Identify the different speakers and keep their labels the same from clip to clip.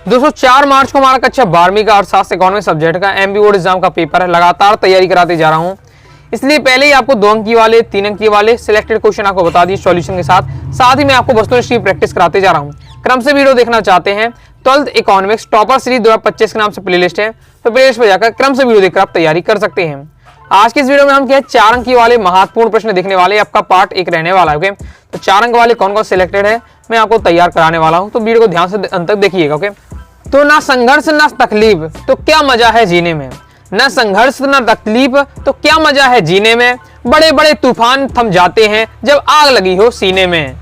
Speaker 1: दोस्तों 4 मार्च को हमारा कक्षा 12वीं का अर्थशास्त्र इकोनॉमी सब्जेक्ट का एमपी बोर्ड एग्जाम का पेपर है। लगातार तैयारी कराते जा रहा हूं, इसलिए पहले ही आपको 2 अंक की वाले 3 अंक की वाले सिलेक्टेड क्वेश्चन आपको बता दिए सॉल्यूशन के साथ ही मैं आपको वस्तुनिष्ठ की प्रैक्टिस कराते जा रहा हूं। क्रम से वीडियो देखना चाहते हैं 12th इकोनॉमिक्स टॉपर सीरीज 2025 के नाम से प्लेलिस्ट है, तो प्लेलिस्ट पर जाकर क्रम से वीडियो देखकर आप तैयारी कर सकते हैं। आज के इस वीडियो में हम क्या है 4 अंक की वाले महत्वपूर्ण प्रश्न देखने वाले, आपका पार्ट 1 रहने वाला है। ओके, तो 4 अंक वाले कौन कौन सिलेक्टेड है मैं आपको तैयार कराने वाला हूं, तो वीडियो को ध्यान से अंत तक देखिएगा। ओके, तो ना संघर्ष ना तकलीफ तो क्या मजा है जीने में, ना संघर्ष ना तकलीफ तो क्या मजा है जीने में, बड़े बड़े तूफान थम जाते हैं जब आग लगी हो सीने में।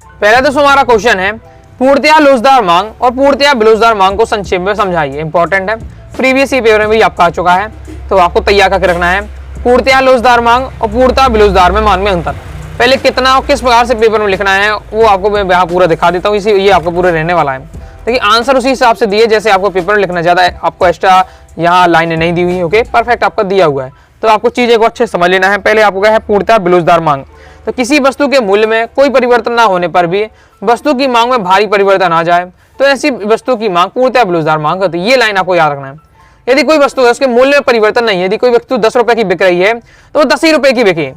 Speaker 1: पहला तो हमारा क्वेश्चन है पूर्णतया लोचदार मांग और पूर्णतया बेलोचदार मांग को संक्षेप में समझाइए। इंपॉर्टेंट है, प्रीवियस ही पेपर में भी आपका आ चुका है, तो आपको तैयार करके रखना है। पूर्णतया लोचदार मांग और पूर्णतया बेलोचदार में मांग में अंतर, पहले कितना और किस प्रकार से पेपर में लिखना है वो आपको मैं यहाँ पूरा दिखा देता हूँ। इसी ये आपको पूरा रहने वाला है। देखिए आंसर उसी हिसाब से दिए जैसे आपको पेपर में लिखना, ज्यादा आपको एक्स्ट्रा यहाँ लाइनें नहीं दी हुई। ओके, परफेक्ट आपका दिया हुआ है, तो आपको चीजें को अच्छे समझ लेना है। पहले आपको क्या है पूर्णतया बेलोचदार मांग, तो किसी वस्तु के मूल्य में कोई परिवर्तन ना होने पर भी वस्तु की मांग में भारी परिवर्तन आ जाए तो ऐसी वस्तु की मांग पूर्णतया बेलोचदार मांग होती है। ये लाइन आपको याद रखना है। यदि कोई वस्तु है उसके मूल्य में परिवर्तन नहीं है, यदि कोई वस्तु 10 रुपए की बिक रही है तो वो 10 ही रुपए की बिके,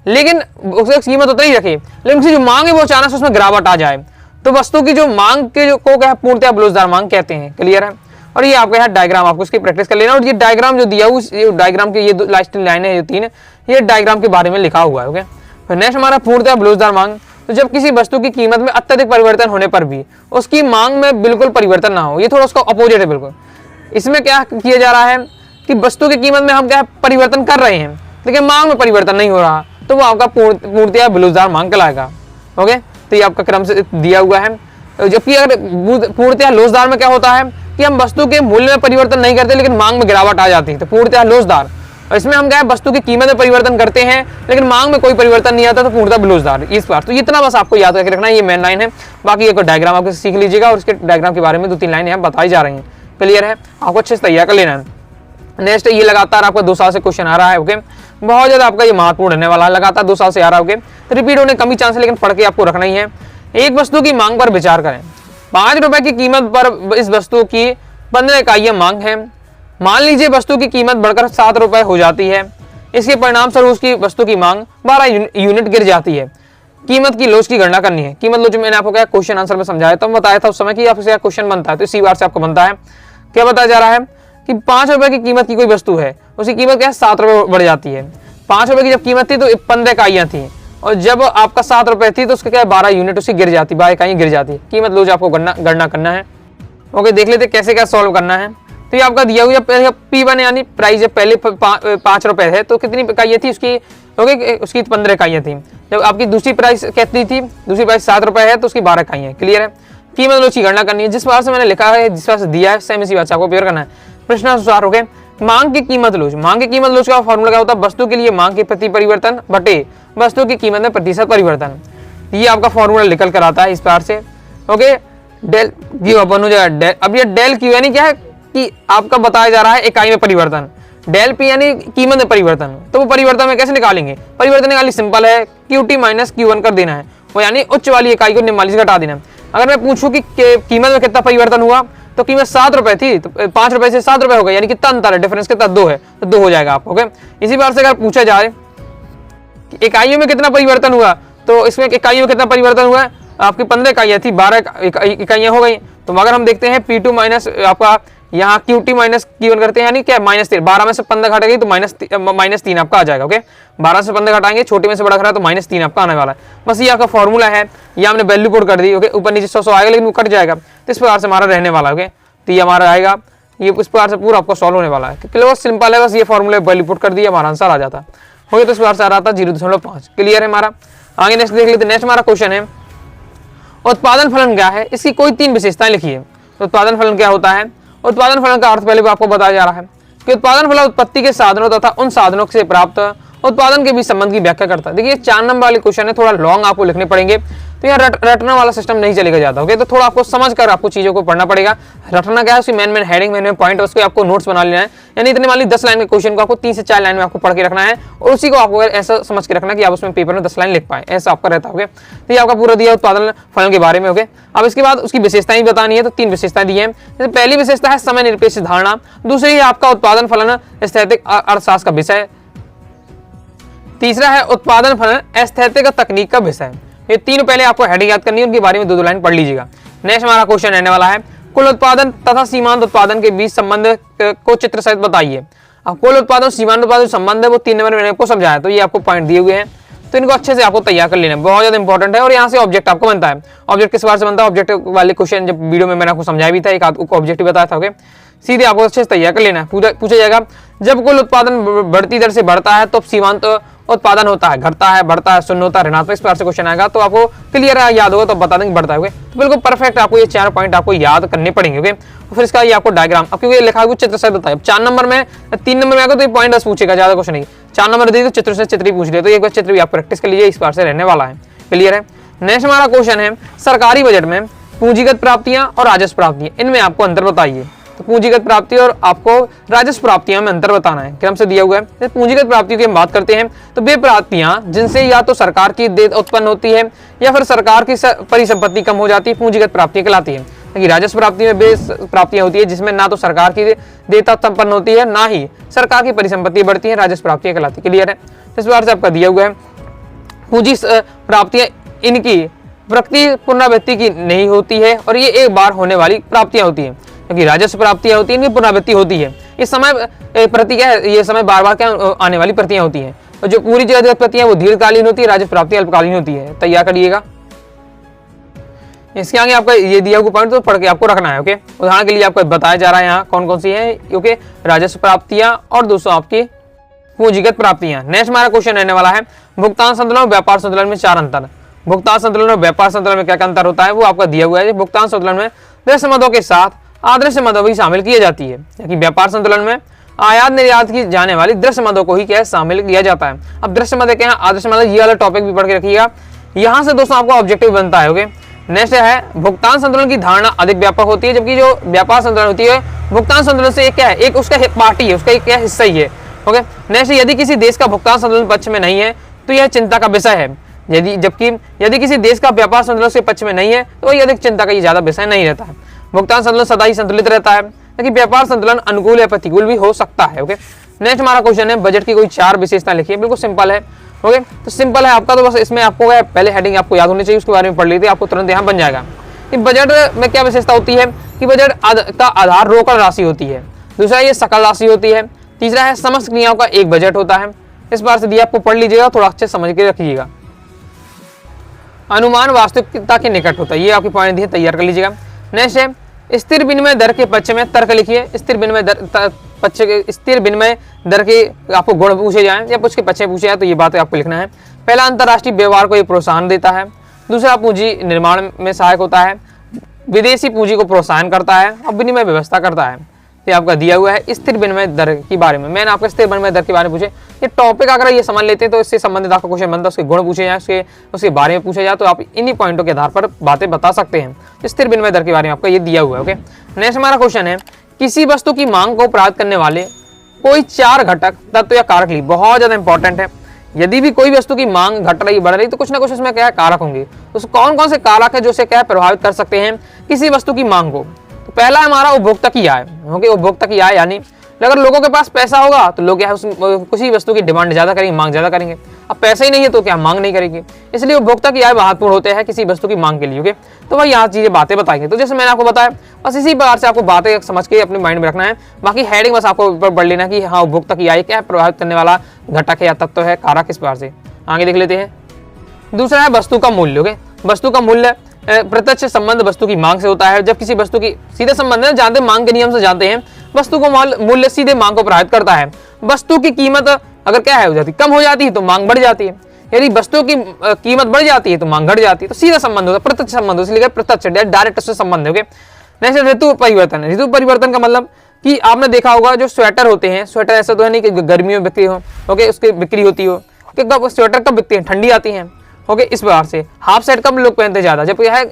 Speaker 1: लेकिन उसकी कीमत उतना ही रखे, लेकिन उसकी जो मांग है वो अचानक से उसमें गिरावट आ जाए तो वस्तु की जो मांग के जो को क्या है पूर्णतया बेलोचदार मांग कहते हैं। क्लियर है, और ये आपका यहाँ डायग्राम आपको इसकी प्रैक्टिस कर लेना, और ये डायग्राम जो दिया हुआ डायग्राम के ये लास्ट लाइन है, ये 3 ये डायग्राम के बारे में लिखा हुआ है। ओके, फिर नेक्स्ट हमारा पूर्णतया बेलोचदार मांग, तो जब किसी वस्तु की कीमत में अत्यधिक परिवर्तन होने पर भी उसकी मांग में बिल्कुल परिवर्तन ना हो, ये थोड़ा उसका अपोजिट है बिल्कुल। इसमें क्या किया जा रहा है कि वस्तु की कीमत में हम क्या परिवर्तन कर रहे हैं लेकिन मांग में परिवर्तन नहीं हो रहा, तो वो आपका पूर्णतया बेलोचदार मांग कहलाएगा। ओके, तो ये आपका क्रम से दिया हुआ है। जबकि अगर पूर्णतया लोचदार में क्या होता है कि हम वस्तु के मूल्य में परिवर्तन नहीं करते लेकिन मांग में गिरावट आ जाती है, तो पूर्णतया लोचदार। और इसमें हम क्या है वस्तु की कीमत में परिवर्तन करते हैं लेकिन मांग में कोई परिवर्तन नहीं आता, तो पूर्णतः बेलोचदार। इस बार तो इतना बस आपको याद करके रखना है, ये मेन लाइन है। बाकी एक डायग्राम आपको सीख लीजिएगा और उसके डायग्राम के बारे में 2-3 लाइनें यहाँ बताई जा रही हैं। क्लियर है, आपको अच्छे से तैयार कर लेना है। नेक्स्ट ये लगातार आपका 2 साल से क्वेश्चन आ रहा है। ओके, बहुत ज्यादा आपका ये महत्वपूर्ण रहने वाला है, लगातार 2 साल से आ रहा है। ओके, तो रिपीट होने कम ही चांस है लेकिन पढ़ के आपको रखना ही है। एक वस्तु की मांग पर विचार करें, 5 रुपए की कीमत पर इस वस्तु की 15 इकाइयां मांग है। मान लीजिए वस्तु की कीमत बढ़कर 7 रुपए हो जाती है, इसके परिणाम स्वरूप उसकी वस्तु की मांग 12 यूनिट गिर जाती है। कीमत की लोच की गणना करनी है। कीमत लोच मैंने आपको क्या क्वेश्चन आंसर में समझाया था, बताया था उस समय कि आपसे क्वेश्चन बनता है, तो इसी बार से आपको बनता है। क्या बताया जा रहा है कि 5 रुपए की कीमत की कोई वस्तु है, उसकी कीमत क्या है 7 रुपए बढ़ जाती है। 5 रुपए की जब कीमत थी तो 15 इकाइयां थी, और जब आपका 7 रुपए थी तो उसका क्या है 12 यूनिट उसकी गिर जाती, 12 इकाइयां गिर जाती है। कीमत लोच आपको गणना करना है। ओके, देख लेते कैसे क्या सॉल्व करना है। तो ये आपका दिया हुआ P1 यानी प्राइस जब पहले 5 रुपए है तो कितनी इकाइयां थी उसकी। ओके, उसकी 15 इकाइयां थी। जब आपकी दूसरी प्राइस कितनी थी, दूसरी प्राइस 7 रुपए है तो उसकी 12 इकाइयां। क्लियर है, कीमत लोच की गणना करनी है। जिस बार से मैंने लिखा है, जिस बार से दिया है, सेम इसी बात से आपको पेपर करना है प्रश्नानुसार। ओके, मांग की कीमत लोच, मांग की कीमत लोच का फॉर्मूला क्या होता है, वस्तु के लिए मांग के प्रति परिवर्तन बटे वस्तु की कीमत में प्रतिशत परिवर्तन। ये आपका फॉर्मूला निकल कर आता है इस बार से। ओके, डेल क्यू अपन हो जाएगा। अब ये डेल क्यू यानी क्या है कि आपका बताया जा रहा है इकाई में परिवर्तन, डेल पी यानी कीमत में परिवर्तन। तो वो परिवर्तन में कैसे निकालेंगे, परिवर्तन निकालनी सिंपल है, QT माइनस Q1 कर देना है, वो यानी उच्च वाली इकाई को निम्न वाली से घटा देना। अगर मैं पूछूं कि कीमत में कितना परिवर्तन हुआ, तो कीमत 7 रुपए थी तो 5 रुपए से 7 रुपए हो गए, यानी कितना अंतर है, डिफरेंस कितना 2 है, तो 2 हो जाएगा आपको। ओके, इसी बार से अगर पूछा जाए कि इकाइयों में कितना परिवर्तन हुआ, तो इसमें इकाइयों में कितना परिवर्तन हुआ है, आपकी 15 इकाइयां थी, 12 इकाइयां हो गई। तो अगर हम देखते हैं P2 माइनस आपका यहाँ QT माइनस Q1 करते हैं, यानी क्या -3, 12 में से 15 घट गई तो -3 आपका आ जाएगा। ओके, 12 से 15 घटाएंगे, छोटे में से बड़ा घटा तो -3 आपका आने वाला है। बस ये आपका फॉर्मूला है, ये हमने वैल्यू पुट कर दी। ओके, ऊपर नीचे 100 आएगा लेकिन वो कट जाएगा, तो इस प्रकार से हमारा रहने वाला है। ओके, तो ये हमारा आएगा, ये इस प्रकार से पूरा आपको सॉल्व होने वाला है। क्लियर, सिंपल है, बस ये फॉर्मूला वैल्यू पुट कर दिया हमारा आंसर आ जाता। हो गया, तो इस प्रकार से आ रहा था 0.5। क्लियर है हमारा। आगे नेक्स्ट देख लेते। नेक्स्ट हमारा क्वेश्चन है उत्पादन फलन क्या है, इसकी कोई 3 विशेषताएं लिखिए। तो उत्पादन फलन क्या होता है, उत्पादन फलन का अर्थ पहले भी आपको बताया जा रहा है कि उत्पादन फलन उत्पत्ति के साधनों तथा उन साधनों से प्राप्त उत्पादन के बीच संबंध की व्याख्या करता है। देखिए 4 नंबर वाले क्वेश्चन है, थोड़ा लॉन्ग आपको लिखने पड़ेंगे, तो तो यहाँ रटना वाला सिस्टम नहीं चलेगा ज्यादा। ओके, तो थोड़ा आपको समझ कर आपको चीजों को पढ़ना पड़ेगा। रटना क्या है, उसकी मेन हेडिंग, मेन पॉइंट, उसको आपको नोट्स बना लेना है। यानी इतने मान ली 10 लाइन के क्वेश्चन को आपको 3 से 4 लाइन में आपको पढ़ के रखना है, और उसी को आपको ऐसा समझ के रखना कि आप उसमें पेपर में 10 लाइन लिख पाए, ऐसा आपका रहता है। तो ये आपका पूरा दिया उत्पादन फलन के बारे में। ओके, अब इसके बाद उसकी विशेषताएं बतानी है, तो 3 विशेषताएं दी है। जैसे पहली विशेषता है समय निरपेक्ष धारणा, दूसरी है आपका उत्पादन फलन स्थैतिक अर्थशास्त्र का विषय, तीसरा है उत्पादन फलन एस्थेटिक तकनीक का विषय। ये तीनों पहले आपको हेडिंग याद करनी है, उनके बारे में 2 लाइन पढ़ लीजिएगा। नेक्स्ट हमारा क्वेश्चन रहने वाला है, कुल उत्पादन तथा सीमांत उत्पादन के बीच संबंध को चित्र सहित बताइए। अब कुल उत्पादन सीमांत उत्पादन संबंध है वो 3 नंबर में मैंने आपको समझाया, तो ये आपको पॉइंट दिए हुए हैं, तो इनको अच्छे से आपको तैयार कर लेना है, बहुत ज्यादा इंपॉर्टेंट है। और यहाँ से ऑब्जेक्ट आपको बनता है। ऑब्जेक्ट किस बार से बनता है, ऑब्जेक्ट वाले क्वेश्चन जब वीडियो में मैंने आपको समझाया भी था, एक आपको ऑब्जेक्ट बताया था। ओके, सीधे आपको अच्छे से तैयार कर लेना है। पूछा जाएगा जब कुल उत्पादन बढ़ती दर से बढ़ता है तो सीमांत उत्पादन होता है, घटता है, बढ़ता है, शून्य होता है, ऋणात्मक, इस प्रकार से क्वेश्चन आएगा, तो आपको क्लियर याद होगा तो बता देंगे बढ़ता है। तो बिल्कुल परफेक्ट आपको ये 4 पॉइंट आपको याद करने पड़ेंगे। ओके, फिर इसका ये आपको डायग्राम, अब क्योंकि लिखा है चित्र से बताया, 4 नंबर में 3 नंबर में आएगा तो ये पॉइंट बस पूछेगा, ज्यादा क्वेश्चन नहीं। 4 नंबर दी तो चित्र से चित्र ही पूछ लिया, तो एक बार चित्र भी आप प्रैक्टिस कर लीजिए, इस बार से रहने वाला है। क्लियर है। नेक्स्ट हमारा क्वेश्चन है, सरकारी बजट में पूंजीगत प्राप्तियां और राजस्व प्राप्तियां, इनमें आपको अंतर बताइए। तो पूंजीगत प्राप्ति और आपको राजस्व प्राप्तियों में अंतर बताना है, क्रम से दिया हुआ है। पूंजीगत प्राप्तियों की हम बात करते हैं तो वे प्राप्तियां जिनसे या तो सरकार की देय उत्पन्न होती है या फिर सरकार की परिसंपत्ति कम हो जाती है, पूंजीगत प्राप्तियां कहलाती है। क्योंकि राजस्व प्राप्ति में वे प्राप्तियां होती है जिसमें ना तो सरकार की देयता उत्पन्न होती है, ना ही सरकार की परिसंपत्ति बढ़ती है, राजस्व प्राप्तियां कहलाती है। क्लियर है। इस बार से आपका दिया हुआ है पूंजी प्राप्तियां, इनकी प्रकृति पुनरावृत्ति की नहीं होती है और ये एक बार होने वाली प्राप्तियां होती है। क्योंकि राजस्व प्राप्तियां होती है, इनकी पुनरावृत्ति होती है। इस समय प्रति क्या है, ये समय बार बार क्या आने वाली प्रतियां होती हैं, और जो पूरी जगह प्रतियां वो दीर्घकालीन होती है, राजस्व प्राप्तियां अल्पकालीन होती है। तैयार करिएगा। इसके आगे आपका ये दिया हुआ पॉइंट तो पढ़ के आपको रखना है। ओके, उदाहरण के लिए आपको बताया जा रहा है यहाँ कौन कौन सी है, क्योंकि राजस्व प्राप्तियां और दोस्तों आपकी पूंजीगत प्राप्तियां। नेक्स्ट हमारा क्वेश्चन रहने वाला है, भुगतान संतुलन और व्यापार संतुलन में 4 अंतर। भुगतान संतुलन और व्यापार संतुलन में क्या क्या अंतर होता है वो आपका दिया हुआ है। भुगतान संतुलन में दृश्य मदों के साथ अदृश्य मदों भी शामिल किए जाती है, जबकि व्यापार संतुलन में आयात निर्यात की जाने वाली दृश्य मदों को ही क्या है शामिल किया जाता है। अब दृश्य मद क्या है, अदृश्य मद, ये वाला टॉपिक भी पढ़ के रखिएगा। यहाँ से दोस्तों आपको ऑब्जेक्टिव बनता है। ओके, नेक्स्ट है भुगतान संतुलन की धारणा अधिक व्यापक होती है, जबकि जो व्यापार संतुलन होती है भुगतान संतुलन से एक क्या है, एक उसका पार्ट ही है, उसका एक क्या हिस्सा ही है। ओके, नेक्स्ट यदि किसी देश का भुगतान संतुलन पक्ष में नहीं है तो यह चिंता का विषय है, यदि किसी देश का व्यापार संतुलन से पक्ष में नहीं है तो वही अधिक चिंता का ये ज्यादा विषय नहीं रहता है। भुगतान संतुलन सदा ही संतुलित रहता है, लेकिन व्यापार संतुलन अनुकूल या प्रतिकूल भी हो सकता है। ओके, नेक्स्ट हमारा क्वेश्चन है, बजट की कोई 4 विशेषता लिखिए। बिल्कुल सिंपल है। ओके, तो सिंपल है आपका, तो बस इसमें आपको पहले हेडिंग आपको याद होनी चाहिए, उसके बारे में पढ़ लीजिए, आपको तुरंत यहाँ बन जाएगा कि बजट में क्या विशेषता होती है कि बजट का आधार रोकड़ राशि होती है, दूसरा ये सकल राशि होती है, तीसरा है समस्त क्रियाओं का एक बजट होता है। इस बार से दिया आपको पढ़ लीजिएगा, थोड़ा अच्छे समझ के रखिएगा। अनुमान वास्तविकता के निकट होता है, ये आपकी पॉइंट दिए, तैयार कर लीजिएगा। नेक्स्ट है स्थिर विनिमय दर के पक्ष में तर्क लिखिए। स्थिर विनिमय दर के आपको गुण पूछे जाएं या कुछ के पक्ष में पूछे जाए तो ये बातें आपको लिखना है। पहला, अंतर्राष्ट्रीय व्यवहार को ये प्रोत्साहन देता है। दूसरा, पूंजी निर्माण में सहायक होता है। विदेशी पूंजी को प्रोत्साहन करता है और विनिमय व्यवस्था करता है। ये आपका दिया हुआ है स्थिर विनिमय दर के बारे में। मैंने आपको स्थिर विनिमय दर के बारे में पूछे, ये टॉपिक अगर ये समझ लेते हैं तो इससे संबंधित आपका क्वेश्चन बनता है, उसके गुण पूछे जाए, उसके बारे में पूछा जाए तो आप इन्हीं पॉइंटों के आधार पर बातें बता सकते हैं। स्थिर विनिमय दर के बारे में आपका ये दिया हुआ है। ओके, नेक्स्ट हमारा क्वेश्चन है, किसी वस्तु की मांग को प्रभावित करने वाले कोई 4 घटक, तत्व या कारक लिखिए। बहुत ज्यादा इंपॉर्टेंट है। यदि भी कोई वस्तु की मांग घट रही, बढ़ रही, तो कुछ ना कुछ उसमें क्या है कारक होंगे। तो कौन कौन से कारक है जो से क्या प्रभावित कर सकते हैं किसी वस्तु की मांग को। तो पहला हमारा उपभोक्ता की आय। ओके, उपभोक्ता की आय यानी अगर लोगों के पास पैसा होगा तो लोग किसी वस्तु की डिमांड ज्यादा करेंगे, मांग ज्यादा करेंगे। अब पैसा ही नहीं है तो क्या मांग नहीं करेंगे, इसलिए उपभोक्ता की आय महत्वपूर्ण होते हैं किसी वस्तु की मांग के लिए। ओके, तो भाई यहाँ चीजें बातें बताएंगे। तो जैसे मैंने आपको बताया, बस इसी प्रकार से आपको बातें समझ के अपने माइंड में रखना है। बाकी हेडिंग बस आपको ऊपर पढ़ लेना कि हाँ उपभोक्ता की आय क्या प्रभावित करने वाला घटक है या तत्व है, कारक। किस प्रकार से आगे देख लेते हैं। दूसरा है वस्तु का मूल्य। ओके, वस्तु का मूल्य प्रत्यक्ष संबंध वस्तु की मांग से होता है। जब किसी वस्तु की सीधे संबंध है, जानते मांग के नियम से जानते हैं, वस्तु को मूल्य सीधे मांग को प्रभावित करता है। वस्तु की कीमत अगर क्या है हो जाती, कम हो जाती है तो मांग बढ़ जाती है, यदि वस्तु की कीमत बढ़ जाती है तो मांग घट जाती है। तो सीधा संबंध होता है, प्रत्यक्ष संबंध, इसलिए प्रत्यक्ष डायरेक्ट से संबंध है। ओके, नेक्स्ट ऋतु परिवर्तन। ऋतु परिवर्तन का मतलब कि आपने देखा होगा जो स्वेटर होते हैं, स्वेटर ऐसा तो है नहीं कि गर्मियों में बिक्री हो, ओके, उसकी बिक्री होती हो। स्वेटर कब बिकती है, ठंडी आती है ओके, इस प्रकार से हाफ सेट कब लोग पहनते हैं ज्यादा, जब यह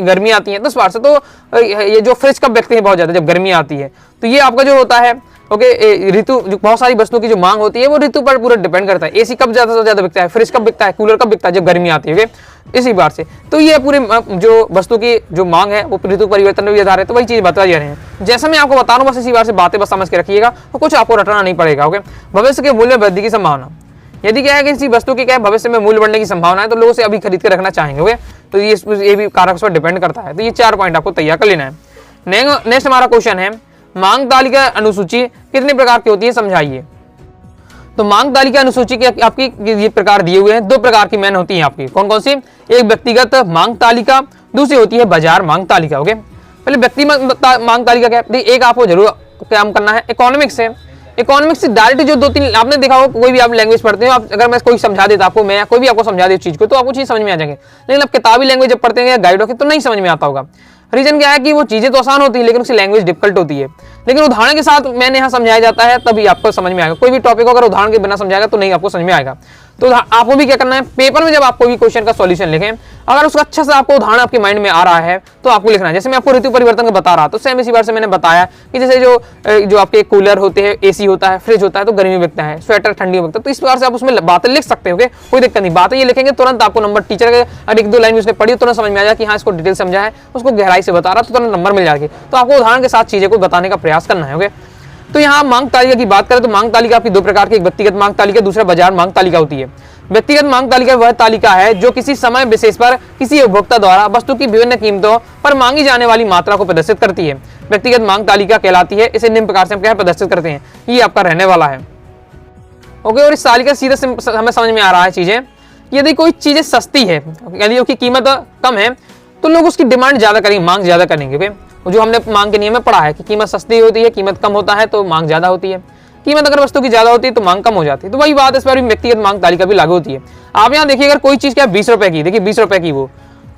Speaker 1: गर्मी आती है तो इस प्रकार से। तो ये जो फ्रिज कब बिकते हैं बहुत ज्यादा, जब गर्मी आती है। तो ये आपका जो होता है ओके ऋतु, बहुत सारी वस्तुओं की जो मांग होती है वो ऋतु पर पूरा डिपेंड करता है। एसी कब ज्यादा से ज्यादा बिकता है, फ्रिज कब बिकता है, कूलर कब बिकता है, जब गर्मी आती है। ओके, इसी बार से तो ये पूरे जो वस्तु की जो मांग है वो ऋतु परिवर्तन पर भी आधारित है। तो वही चीज बता जा रहे हैं, जैसा मैं आपको बता रहा हूँ, बस इसी बार से बातें बस समझ के रखिएगा, तो कुछ आपको रटना नहीं पड़ेगा। ओके, भविष्य के मूल्य वृद्धि की संभावना, यदि क्या है कि किसी वस्तु की क्या है भविष्य में मूल्य बढ़ने की संभावना है तो लोग उसे अभी खरीद के रखना चाहेंगे। ओके, तो ये भी कारक पर डिपेंड करता है। तो ये 4 पॉइंट आपको तैयार कर लेना है। नेक्स्ट हमारा क्वेश्चन है, मांग तालिका अनुसूची कितने प्रकार की होती है, समझाइए। तो मांग तालिका अनुसूची के आपकी ये प्रकार दिए हुए हैं, 2 प्रकार की मेन होती है आपकी। कौन कौन सी, एक व्यक्तिगत मांग तालिका, दूसरी होती है बाजार मांग तालिका। ओके, पहले व्यक्तिगत मांग तालिका क्या है, एक आपको जरूर काम करना है, इकोनॉमिक्स है। इकोनॉमिक्स से डायरेक्ट जो 2-3 आपने देखा हो, कोई भी आप लैंग्वेज पढ़ते हो, आप अगर मैं कोई समझा देता आपको, मैं कोई भी आपको समझा दे चीज को, तो आपको चीज समझ में आ जाएंगे। लेकिन आप किताबी लैंग्वेज जब पढ़ते हैं गाइडों की, तो नहीं समझ में आता होगा। रीजन क्या है कि वो चीजें तो आसान होती है लेकिन उसकी लैंग्वेज डिफिकल्ट होती है। लेकिन उदाहरण के साथ मैंने यहाँ समझाया जाता है तभी आपको समझ में आएगा। कोई भी टॉपिक अगर उदाहरण के बिना समझाएगा तो नहीं आपको समझ में आएगा। तो आपको भी क्या करना है, पेपर में जब आप कोई भी क्वेश्चन का सॉल्यूशन लिखें, अगर उसका अच्छा से आपको उदाहरण आपके माइंड में आ रहा है तो आपको लिखना है। जैसे मैं आपको ऋतु परिवर्तन का बता रहा, तो सेम इसी बार से मैंने बताया कि जैसे जो आपके कूलर होते हैं, एसी होता है, फ्रिज होता है तो गर्मी में बिकता है, स्वेटर ठंडी में बिकता है। तो इस प्रकार से आप उसमें बातें लिख सकते हो, कोई दिक्कत नहीं। बातें ये लिखेंगे तुरंत आपको नंबर, टीचर के अगर 1-2 लाइन उसने पढ़ी तुरंत समझ में आ जाए कि हाँ इसको डिटेल समझा है, उसको गहराई से बता रहा, तो तुरंत नंबर मिल जाएगी। तो आपको उदाहरण के साथ चीजें को बताने का प्रयास करना है। तो यहाँ मांग तालिका की बात करें तो मांग तालिका आपकी 2 प्रकार की, एक व्यक्तिगत मांग तालिका, दूसरा बाजार मांग तालिका होती है। व्यक्तिगत मांग तालिका वह तालिका है जो किसी समय विशेष पर किसी उपभोक्ता द्वारा वस्तु की विभिन्न कीमतों पर मांगी जाने वाली मात्रा को प्रदर्शित करती है, व्यक्तिगत मांग तालिका कहलाती है। इसे निम्न प्रकार से हम क्या प्रदर्शित करते हैं, ये आपका रहने वाला है। ओके, और इस तालिका सीधे हमें समझ में आ रहा है चीजें, यदि कोई चीजें सस्ती है, यदि उसकी कीमत कम है तो लोग उसकी डिमांड ज्यादा करेंगे, मांग ज्यादा करेंगे। जो हमने मांग के नियम में पढ़ा है कि कीमत सस्ती होती है, कीमत कम होता है तो मांग ज्यादा होती है, कीमत अगर वस्तु की ज्यादा होती है तो मांग कम हो जाती है। तो वही बात इस पर भी व्यक्तिगत मांग तालिका भी लागू होती है। आप यहाँ देखिए, अगर कोई चीज क्या 20 रुपए की, देखिए 20 रुपए की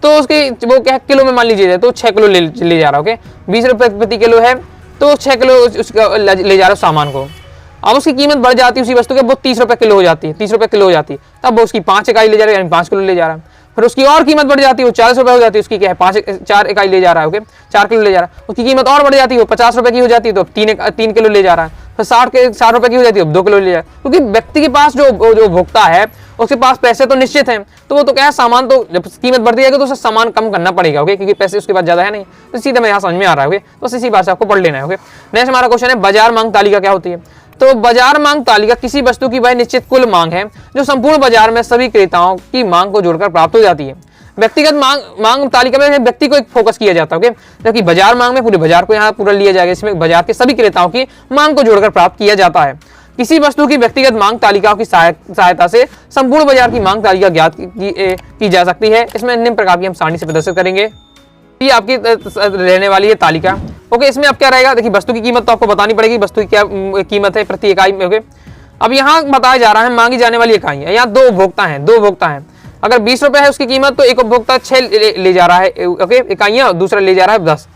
Speaker 1: तो उसकी वो क्या किलो में मान लीजिए तो 6 किलो ले जा रहा है। ओके, 20 रुपए प्रति किलो है तो 6 किलो ले जा रहा है सामान को। अब उसकी कीमत बढ़ जाती है उसी वस्तु के, वो 30 रुपए किलो हो जाती है, 30 रुपए किलो हो जाती है, तब वो उसकी 5 इकाई ले जा रहा है, यानी 5 किलो ले जा रहा है। फिर उसकी और कीमत बढ़ जाती है, वो 40 रुपए हो जाती है, उसकी क्या है 4 इकाई ले जा रहा है। ओके, 4 किलो ले जा रहा है, उसकी कीमत और बढ़ जाती है, वो 50 रुपए की हो जाती है, तो 3 किलो ले जा रहा है। फिर 60 रुपए की हो जाती है, 2 किलो ले जा रहा है। क्योंकि व्यक्ति के पास जो भोक्ता है उसके पास पैसे तो निश्चित हैं, तो वो तो क्या है सामान, तो जब कीमत बढ़ती जाएगी तो उसे सामान कम करना पड़ेगा। ओके, क्योंकि पैसे उसके पास ज्यादा है नहीं। तो सीधे मैं यहाँ समझ में आ रहा है। ओके, तो इसी बात से आपको पढ़ लेना है। ओके, नेक्स्ट हमारा क्वेश्चन है, बाजार मांग तालिका क्या होती है। तो बाजार मांग तालिका किसी वस्तु की वह निश्चित कुल मांग है जो संपूर्ण बाजार में सभी क्रेताओं की मांग को जोड़कर प्राप्त हो जाती है। व्यक्तिगत मांग तालिका में व्यक्ति को एक फोकस किया जाता है, जबकि बाजार मांग में पूरे बाजार को यहाँ पूरा लिया जाएगा। इसमें बाजार के सभी क्रेताओं की मांग को जोड़कर प्राप्त किया जाता है। किसी वस्तु की व्यक्तिगत मांग तालिकाओं की सहायता से संपूर्ण बाजार की मांग तालिका ज्ञात की जा सकती है। इसमें निम्न प्रकार की हम सारणी से प्रदर्शित करेंगे। ये आपकी रहने वाली है तालिका। ओके, इसमें अब क्या रहेगा, देखिए वस्तु की कीमत तो आपको बतानी पड़ेगी, वस्तु की क्या कीमत है प्रति इकाई में। ओके, अब यहाँ बताया जा रहा है मांगी जाने वाली इकाई है। यहाँ 2 उपभोक्ता हैं। अगर 20 रुपए है उसकी कीमत तो एक उपभोक्ता 6 ले जा रहा है। ओके, इकाइयां, दूसरा ले जा रहा है 10,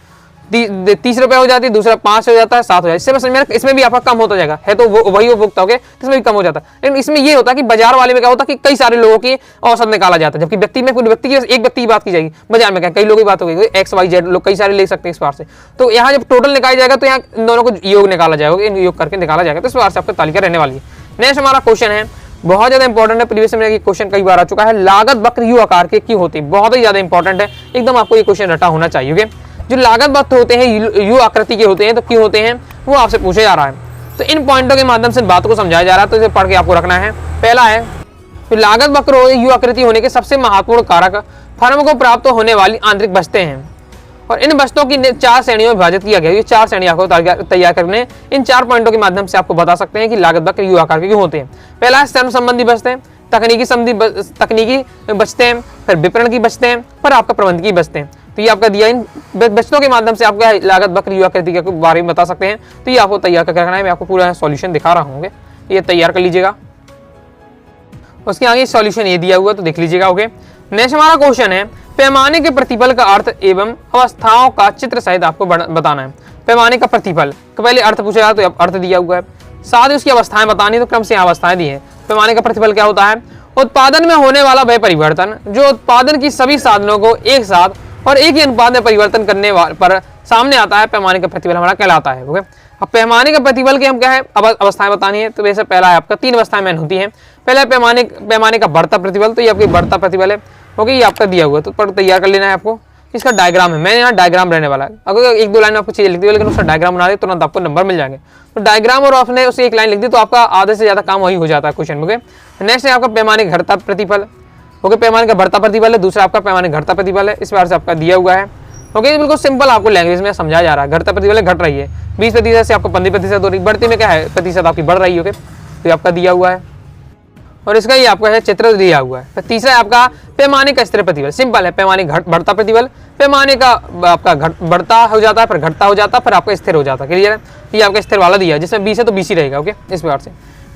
Speaker 1: 30 रुपए हो जाती है, दूसरा 5 हो जाता है, 7 हो जाता है। इससे समझ में इसमें भी आपका कम होता जाएगा, है तो वही उपभोक्ता। ओके, इसमें भी कम हो जाता है। लेकिन इसमें ये होता है कि बाजार वाले में क्या होता है कि कई सारे लोगों की औसत निकाला जाता है, जबकि व्यक्ति में एक व्यक्ति की बात की जाएगी। बाजार में क्या कई लोगों की बात होगी, XYZ लोग कई सारे ले सकते हैं इस बार से। तो यहाँ जब टोटल निकाला जाएगा तो यहाँ इन दोनों को योग निकाला जाएगा, इन योग करके निकाला जाएगा। तो इस बार से आपकी तालिका रहने वाली है। नेक्स्ट हमारा क्वेश्चन है, बहुत ज्यादा इंपॉर्टेंट है, प्रीवियस में क्वेश्चन कई बार आ चुका है, लागत वक्र यू आकार के क्यों होते हैं। बहुत ही ज्यादा इंपॉर्टेंट है, एकदम आपको ये क्वेश्चन रटा होना चाहिए। ओके, जो लागत वक्र होते हैं यू आकृति के होते हैं, तो क्यों होते हैं वो आपसे पूछे जा रहा है। तो इन पॉइंटों के माध्यम से बात को समझाया जा रहा है, तो इसे पढ़ के आपको रखना है। पहला है, तो लागत वक्र यू आकृति होने के सबसे महत्वपूर्ण कारक फर्म को प्राप्त होने वाली आंतरिक बचतें हैं, और इन बचतों की 4 श्रेणियों में विभाजित किया गया है। ये 4 श्रेणियां आपको तैयार करने, इन 4 पॉइंटों के माध्यम से आपको बता सकते हैं कि लागत वक्र यू आकार के क्यों होते हैं। पहला है श्रम संबंधी बचतें, तकनीकी बचतें, फिर विपणन की बचतें, फिर आपका प्रबंध की बचतें। तो ये आपका दिया, इन बचतों के माध्यम से आपका लागत वक्र यू आकृति के बारे में बता सकते हैं। तो ये आपको तैयार करके रखना है। मैं आपको पूरा सॉल्यूशन दिखा रहा हूँ, ये तैयार कर लीजिएगा। उसके आगे सॉल्यूशन ये दिया हुआ तो देख लीजिएगा। ओके, नेक्स्ट हमारा क्वेश्चन है, पैमाने के प्रतिफल का अर्थ एवं अवस्थाओं का चित्र सहित आपको बताना है। पैमाने का प्रतिफल का पहले अर्थ पूछेगा तो अर्थ दिया हुआ है, साथ ही उसकी अवस्थाएं बतानी, तो क्रम से अवस्थाएं दी है। पैमाने का प्रतिफल क्या होता है, उत्पादन में होने वाला वह परिवर्तन जो उत्पादन की सभी साधनों को एक साथ और एक ही अनुपात में परिवर्तन करने पर सामने आता है, पैमाने का प्रतिबल हमारा कहलाता है। ओके, अब पैमाने का प्रतिबल के हम क्या है, अब अवस्थाएं बतानी है। तो वैसे पहला है आपका 3 अवस्थाएं मेन होती हैं। पहला पैमाने का बढ़ता प्रतिबल, तो ये आपकी बढ़ता प्रतिबल है। ओके, ये आपका दिया हुआ है, तो पर तैयार कर लेना है आपको। इसका डायग्राम है, मैंने यहाँ डायग्राम रहने वाला है। अगर 1-2 लाइन आपको चीजें लिख दी लेकिन उसका डायग्राम बना दे तुरंत आपको नंबर मिल जाएंगे। तो डायग्राम और आपने उसे 1 लाइन लिख दी तो आपका आधे से ज्यादा काम वही हो जाता है क्वेश्चन में। ओके, नेक्स्ट है आपका पैमाने का घटता प्रतिफल। ओके, पैमाने का बढ़ता प्रतिबल है, दूसरा आपका पैमाने का घटता प्रतिबल है। इस बार से आपका दिया हुआ है। ओके, बिल्कुल सिंपल आपको लैंग्वेज में समझाया जा रहा है। घटता प्रतिबल घट रही है 20% से आपको 15% हो रही, बढ़ती में क्या है प्रतिशत आपकी बढ़ रही है। ओके, तो ये आपका दिया हुआ है और इसका ये आपका है चित्र दिया हुआ है। फिर तीसरा है आपका पैमाने का स्थिर प्रतिबल। सिंपल है, पैमाने बढ़ता प्रतिबल, पैमाने का आपका बढ़ता हो जाता है, फिर घटता हो जाता है, फिर आपका स्थिर हो जाता है। क्लियर है, ये आपका स्थिर वाला दिया है, जिसमें 20 है तो 20 ही रहेगा। ओके, इस प्रकार से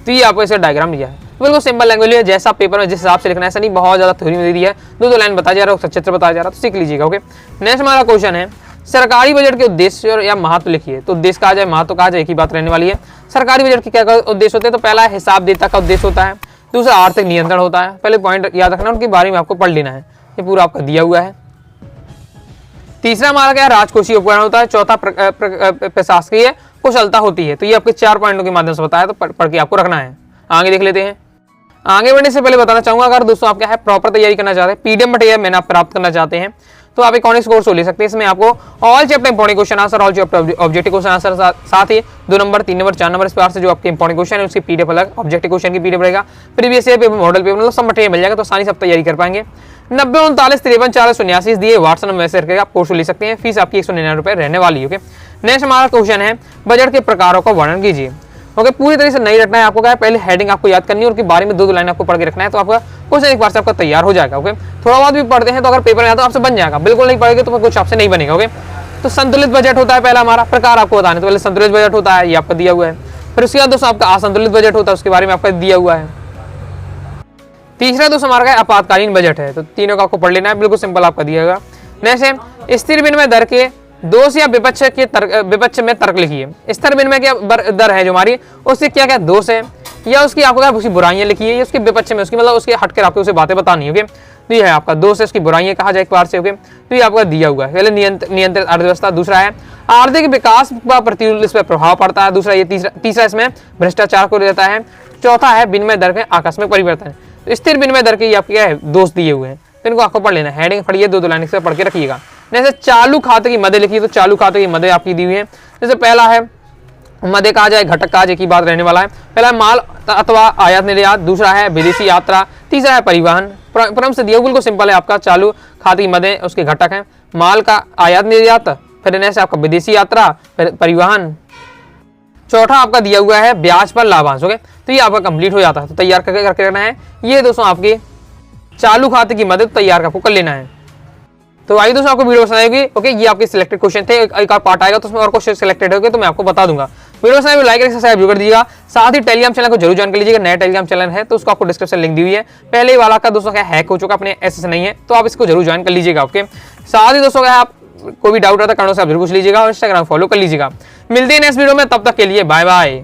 Speaker 1: तो ये आपको इसका डायग्राम दिया है। बिल्कुल सिंपल लैंग्वेज है, जैसा पेपर में जिस हिसाब से लिखना है, ऐसा नहीं बहुत ज्यादा थ्योरी में दे दिया है। 2-2 लाइन बताया जा रहा है, चित्र बताया जा रहा है, तो सीख लीजिएगा। ओके, नेक्स्ट हमारा क्वेश्चन है सरकारी बजट के उद्देश्य या महत्व लिखिए। तो उद्देश्य कहा जाए, महत्व कहा जाए, एक ही बात रहने वाली है। सरकारी बजट के क्या उद्देश्य होते हैं? तो पहला हिसाब देता का उद्देश्य होता है, दूसरा आर्थिक नियंत्रण होता है। पहले पॉइंट याद रखना, उनके बारे में आपको पढ़ लेना है, ये पूरा आपका दिया हुआ है। तीसरा हमारा क्या है, राजकोषीय उपकरण होता है। चौथा प्रशासकीय कुशलता होती है। तो ये आपके 4 पॉइंटों के माध्यम से बताया, तो पढ़ के आपको रखना है। आगे देख लेते हैं। आगे बढ़ने से पहले बताना चाहूंगा, अगर दोस्तों आप क्या है प्रॉपर तैयारी करना चाहते हैं, पीडीएफ मटेरियल मैंने आप प्राप्त करना चाहते हैं, तो आप इकोनॉमिक्स कोर्स ले सकते हैं। इसमें आपको all chapter important question answer, all chapter objective question answer, साथ ही 2 नंबर 3 नंबर 4 नंबर इस प्रकार से जो आपके इंपॉर्टेंट क्वेश्चन है उसकी पीडीएफ अलग, ऑब्जेक्टिव क्वेश्चन की पीडीएफ रहेगा, previous year paper, model paper, मतलब सब मटेरियल मिल जाएगा, तो आसानी से आप तैयारी कर पाएंगे। 90 39 53 479 दिए व्हाट्सएप नंबर मैसेज करके आप कोर्स ले सकते हैं। फीस आपकी 199 रुपये रहने वाली है। ओके, नेक्स्ट हमारा क्वेश्चन है बजट के प्रकारों का वर्णन कीजिए। ओके, पूरी तरह से नहीं रखना है आपको, क्या है पहले हेडिंग आपको याद करनी है और उसके बारे में 2-2 लाइन आपको पढ़ के रखना है, तो आपका क्वेश्चन एक बार से आपका तैयार हो जाएगा। ओके, थोड़ा बहुत भी पढ़ते हैं तो अगर पेपर में आता तो आपसे बन जाएगा, बिल्कुल नहीं पढ़ेंगे तो कुछ आपसे नहीं बनेगा। ओके, तो संतुलित बजट होता है पहला हमारा प्रकार आपको बताना है। तो पहले संतुलित बजट होता है, ये आपका दिया हुआ है। फिर उसके बाद दोस्तों आपका असंतुलित बजट होता है, उसके बारे में आपका दिया हुआ है। तीसरा दोस्तों हमारा आपातकालीन बजट है, तो तीनों का आपको पढ़ लेना है, बिल्कुल सिंपल आपका दिया हुआ। नेक्स्ट है स्थिर विनिमय दर के दोष या विपक्ष में तर्क लिखिए। स्थिर विनिमय क्या दर है जो हमारी, उससे क्या क्या दोष है या उसकी आपको क्या उसकी बुराइयां लिखिए, उसके विपक्ष में उसकी मतलब उसके हटकर आपको उसे बातें बतानी है। तो ये है आपका दोष है, उसकी बुराइयां कहा जाए एक बार से। ओके, तो ये आपका दिया हुआ है। पहले नियंत्रित अर्थव्यवस्था, दूसरा है आर्थिक विकास का प्रतिकूल इस पर प्रभाव पड़ता है, दूसरा ये तीसरा इसमें भ्रष्टाचार को रहता है, चौथा है विनिमय दर में आकस्मिक परिवर्तन। तो स्थिर विनिमय दर के आपके क्या है दोष दिए हुए हैं, तो इनको आपको पढ़ लेना है। हेडिंग पढ़िए, 2-2 लाइन से पढ़ के रखिएगा। जैसे चालू खाते की मदे लिखिए, तो चालू खाते की मदे आपकी दी हुई है। जैसे पहला है मदे कहा जाए, घटक कहा जाए की बात रहने वाला है। पहला है माल अथवा आयात निर्यात, दूसरा है विदेशी यात्रा, तीसरा है परिवहन। क्रम से दिया बिल्कुल सिंपल है, आपका चालू खाते की मदे उसके घटक हैं, माल का आयात निर्यात, फिर से आपका विदेशी यात्रा, फिर परिवहन। चौथा आपका दिया हुआ है ब्याज पर लाभांश। ओके, तो ये आपका कंप्लीट हो जाता है, तो तैयार करके रखना है। ये दोस्तों आपके चालू खाते की मदद तैयार आपको कर लेना है। तो आइए दोस्तों आपको वीडियो पसंद आएगी। ओके, ये आपके सिलेक्टेड क्वेश्चन थे, एक और पार्ट आएगा तो उसमें और क्वेश्चन सिलेक्टेड होंगे तो मैं आपको बता दूंगा। वीडियो पसंद आए लाइक और सब्सक्राइब कर दीजिएगा। साथ ही टेलीग्राम चैनल को जरूर ज्वाइन कर लीजिएगा, नया टेलीग्राम चैनल है तो उसको आपको डिस्क्रिप्शन लिंक दी हुई है। पहले वाला का दोस्तों क्या हैक हो चुका, अपने ऐसे नहीं है, तो आप इसको जरूर ज्वाइन कर लीजिएगा। ओके, साथ ही दोस्तों क्या आप कोई भी डाउट रहता है कमेंट से आप जरूर पूछ लीजिएगा और इंस्टाग्राम फॉलो कर लीजिएगा। मिलते हैं नेक्स्ट वीडियो में, तब तक के लिए बाय बाय।